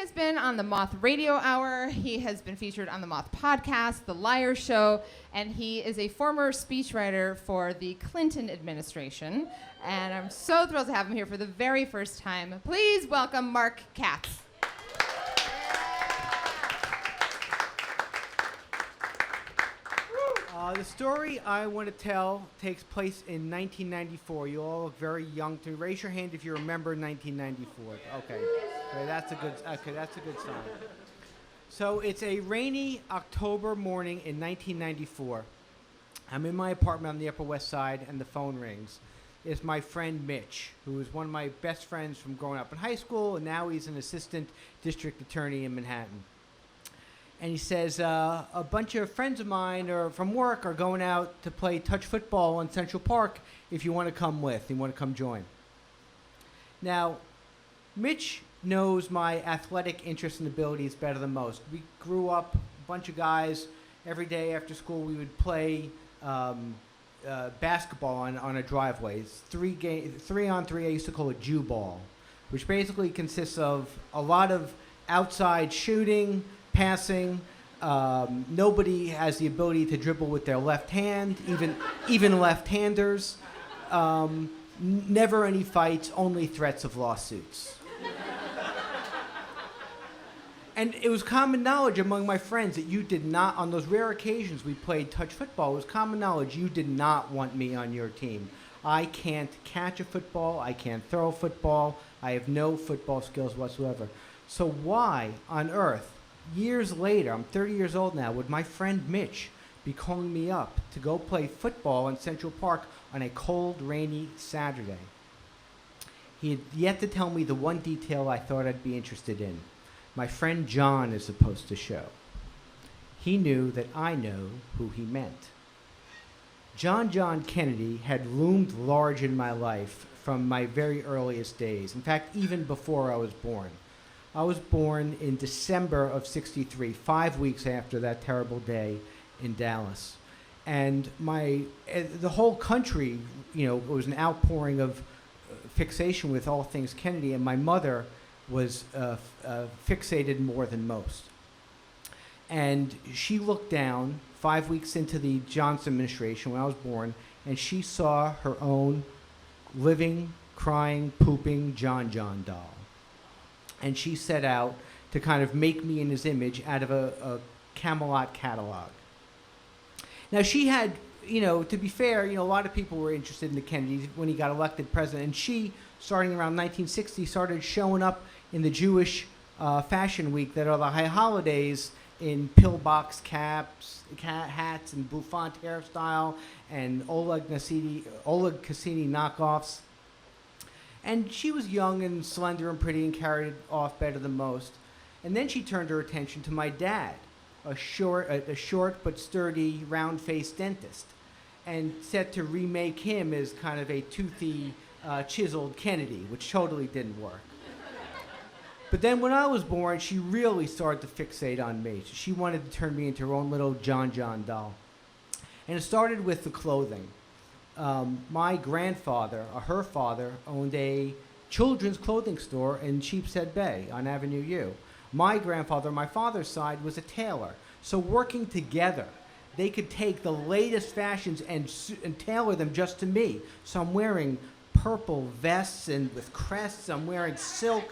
has been on the Moth Radio Hour. He has been featured on the Moth Podcast, The Liar Show, and he is a former speechwriter for the Clinton administration. And I'm so thrilled to have him here for the very first time. Please welcome Mark Katz. The story I want to tell takes place in 1994. You all look very young to me. Raise your hand if you remember 1994. Okay, that's a good sign. So it's a rainy October morning in 1994. I'm in my apartment on the Upper West Side, and the phone rings. It's my friend Mitch, who is one of my best friends from growing up in high school, and now he's an assistant district attorney in Manhattan. And he says, a bunch of friends of mine from work are going out to play touch football in Central Park if you want to come with, you want to come join. Now, Mitch knows my athletic interests and abilities better than most. We grew up, a bunch of guys, every day after school we would play basketball on a driveway. It's 3-on-3, I used to call it Jew ball, which basically consists of a lot of outside shooting, passing. Nobody has the ability to dribble with their left hand, even left-handers. Never any fights, only threats of lawsuits. And it was common knowledge among my friends that you did not, on those rare occasions we played touch football, it was common knowledge you did not want me on your team. I can't catch a football, I can't throw a football, I have no football skills whatsoever. So why on earth, years later, I'm 30 years old now, would my friend Mitch be calling me up to go play football in Central Park on a cold, rainy Saturday? He had yet to tell me the one detail I thought I'd be interested in. My friend John is supposed to show. He knew that I know who he meant. John Kennedy had loomed large in my life from my very earliest days. In fact, even before I was born. I was born in December of '63, 5 weeks after that terrible day in Dallas. And the whole country, it was an outpouring of fixation with all things Kennedy, and my mother was fixated more than most. And she looked down 5 weeks into the Johnson administration when I was born, and she saw her own living, crying, pooping John doll. And she set out to kind of make me in his image out of a Camelot catalog. Now she had, to be fair, a lot of people were interested in the Kennedys when he got elected president, and she, starting around 1960, started showing up in the Jewish Fashion Week that are the high holidays in pillbox caps, hats, and bouffant hairstyle, and Oleg Cassini knockoffs. And she was young and slender and pretty and carried it off better than most. And then she turned her attention to my dad, a short but sturdy, round-faced dentist, and set to remake him as kind of a toothy, chiseled Kennedy, which totally didn't work. But then when I was born, she really started to fixate on me. She wanted to turn me into her own little John doll. And it started with the clothing. My grandfather, her father, owned a children's clothing store in Sheepshead Bay on Avenue U. My grandfather, my father's side, was a tailor. So working together, they could take the latest fashions and tailor them just to me. So I'm wearing purple vests and with crests. I'm wearing silk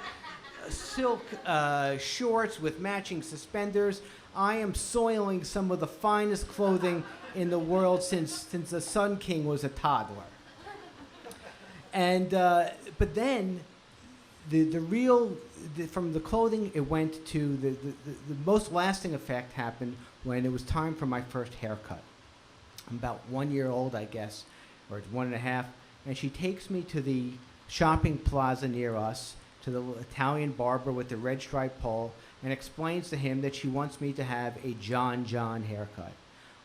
shorts with matching suspenders. I am soiling some of the finest clothing in the world since the Sun King was a toddler. And but then from the clothing, it went to the most lasting effect happened when it was time for my first haircut. I'm about 1 year old, I guess, or 1.5, and she takes me to the shopping plaza near us, to the Italian barber with the red striped pole, and explains to him that she wants me to have a John haircut.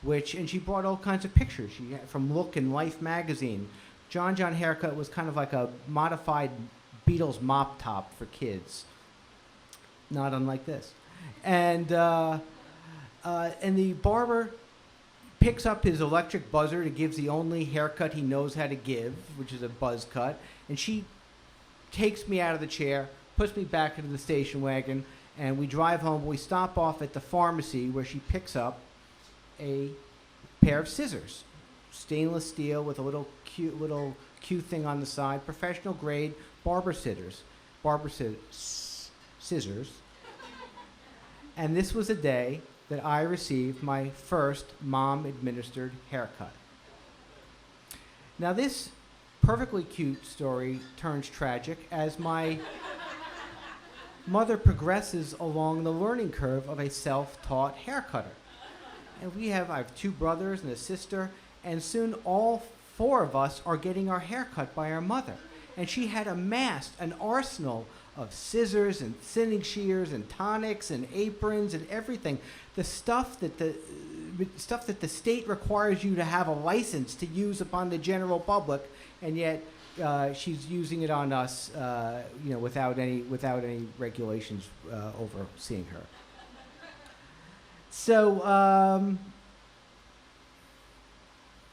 And she brought all kinds of pictures from Look and Life magazine. John haircut was kind of like a modified Beatles mop top for kids, not unlike this. And the barber picks up his electric buzzer to give the only haircut he knows how to give, which is a buzz cut, and she takes me out of the chair, puts me back into the station wagon, And we drive home. We stop off at the pharmacy where she picks up a pair of scissors, stainless steel with a little cute thing on the side, professional grade scissors. And this was a day that I received my first mom-administered haircut. Now this perfectly cute story turns tragic as my mother progresses along the learning curve of a self-taught haircutter. And I have 2 brothers and a sister, and soon all 4 of us are getting our hair cut by our mother. And she had amassed an arsenal of scissors and thinning shears and tonics and aprons and everything. The stuff that the state requires you to have a license to use upon the general public, and yet she's using it on us, without any regulations overseeing her. So,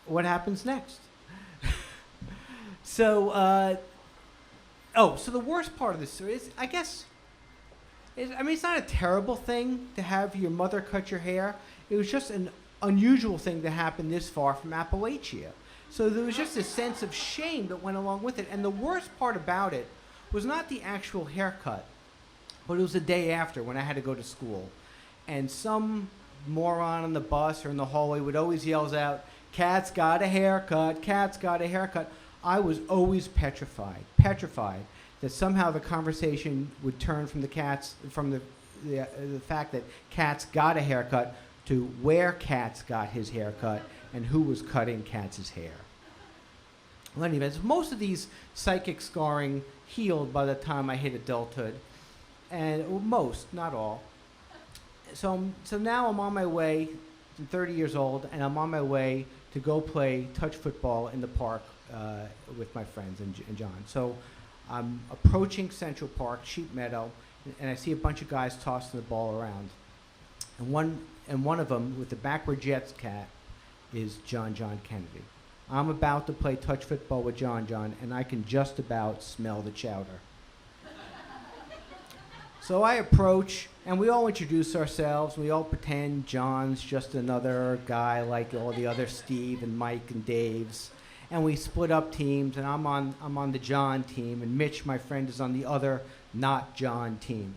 what happens next? So the worst part of this story is, it's not a terrible thing to have your mother cut your hair. It was just an unusual thing to happen this far from Appalachia. So there was just a sense of shame that went along with it. And the worst part about it was not the actual haircut, but it was the day after when I had to go to school. And some moron on the bus or in the hallway would always yell out, "Katz got a haircut, Katz got a haircut." I was always petrified that somehow the conversation would turn from the fact that Katz got a haircut to where Katz got his haircut and who was cutting Katz's hair. Well, anyways, most of these psychic scarring healed by the time I hit adulthood, and most, not all. So now I'm on my way. I'm 30 years old, and I'm on my way to go play touch football in the park with my friends and John. So I'm approaching Central Park, Sheep Meadow, and I see a bunch of guys tossing the ball around. And one of them, with the backward Jets cap, is John Kennedy. I'm about to play touch football with John, and I can just about smell the chowder. So I approach, and we all introduce ourselves. We all pretend John's just another guy like all the other Steve and Mike and Daves. And we split up teams, and I'm on the John team, and Mitch, my friend, is on the other not John team.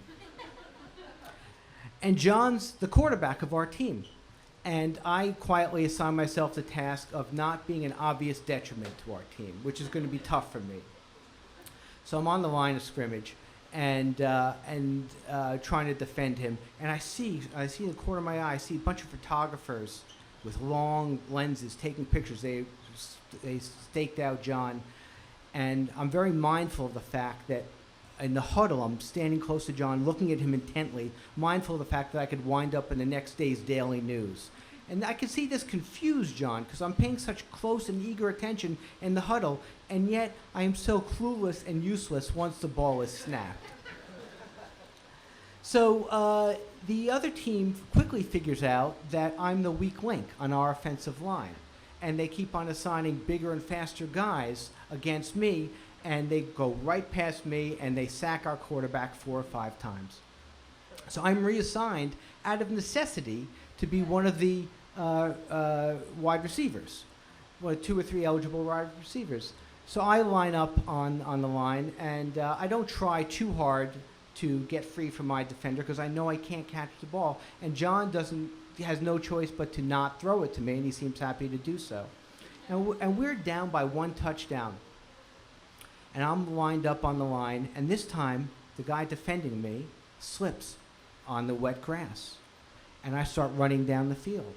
And John's the quarterback of our team. And I quietly assign myself the task of not being an obvious detriment to our team, which is going to be tough for me. So I'm on the line of scrimmage and trying to defend him. And I see in the corner of my eye, I see a bunch of photographers with long lenses taking pictures. They staked out John. And I'm very mindful of the fact that in the huddle, I'm standing close to John, looking at him intently, mindful of the fact that I could wind up in the next day's Daily News. And I can see this confuse John, because I'm paying such close and eager attention in the huddle, and yet I am so clueless and useless once the ball is snapped. So the other team quickly figures out that I'm the weak link on our offensive line, and they keep on assigning bigger and faster guys against me, and they go right past me, and they sack our quarterback 4 or 5 times. So I'm reassigned out of necessity to be one of the wide receivers, 2 or 3 eligible wide receivers. So I line up on the line, and I don't try too hard to get free from my defender because I know I can't catch the ball. And John has no choice but to not throw it to me, and he seems happy to do so. And we're down by 1 touchdown. And I'm lined up on the line, and this time the guy defending me slips on the wet grass. And I start running down the field.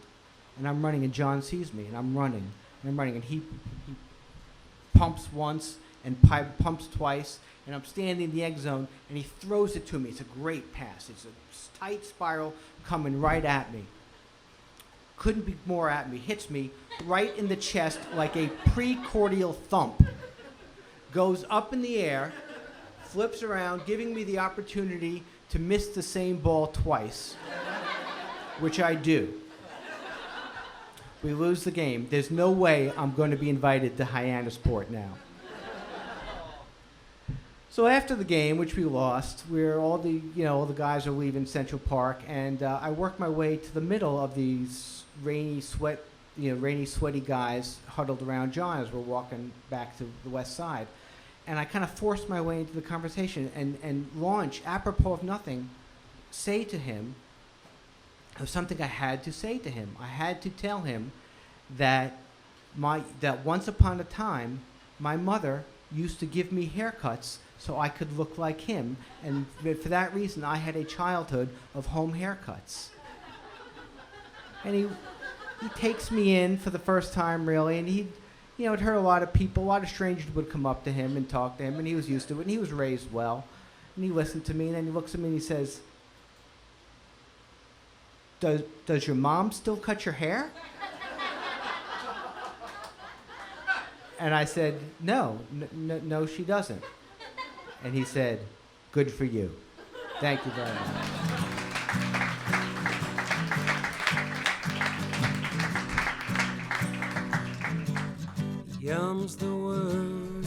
And I'm running, and John sees me, and I'm running, and he pumps once and pumps twice, and I'm standing in the end zone, and he throws it to me. It's a great pass. It's a tight spiral coming right at me. Couldn't be more at me. Hits me right in the chest like a precordial thump. Goes up in the air, flips around, giving me the opportunity to miss the same ball twice, which I do. We lose the game. There's no way I'm going to be invited to Hyannisport now. So after the game, which we lost, all the guys are leaving Central Park, and I worked my way to the middle of these rainy, sweaty guys huddled around John as we're walking back to the West Side, and I kind of forced my way into the conversation and launch, apropos of nothing, say to him of something I had to say to him. I had to tell him that once upon a time, my mother used to give me haircuts so I could look like him, and for that reason, I had a childhood of home haircuts. And he takes me in for the first time, really, and it hurt a lot of people. A lot of strangers would come up to him and talk to him, and he was used to it, and he was raised well. And he listened to me, and then he looks at me and he says, Does your mom still cut your hair? And I said, no, she doesn't. And he said, good for you. Thank you very much. Yum's the word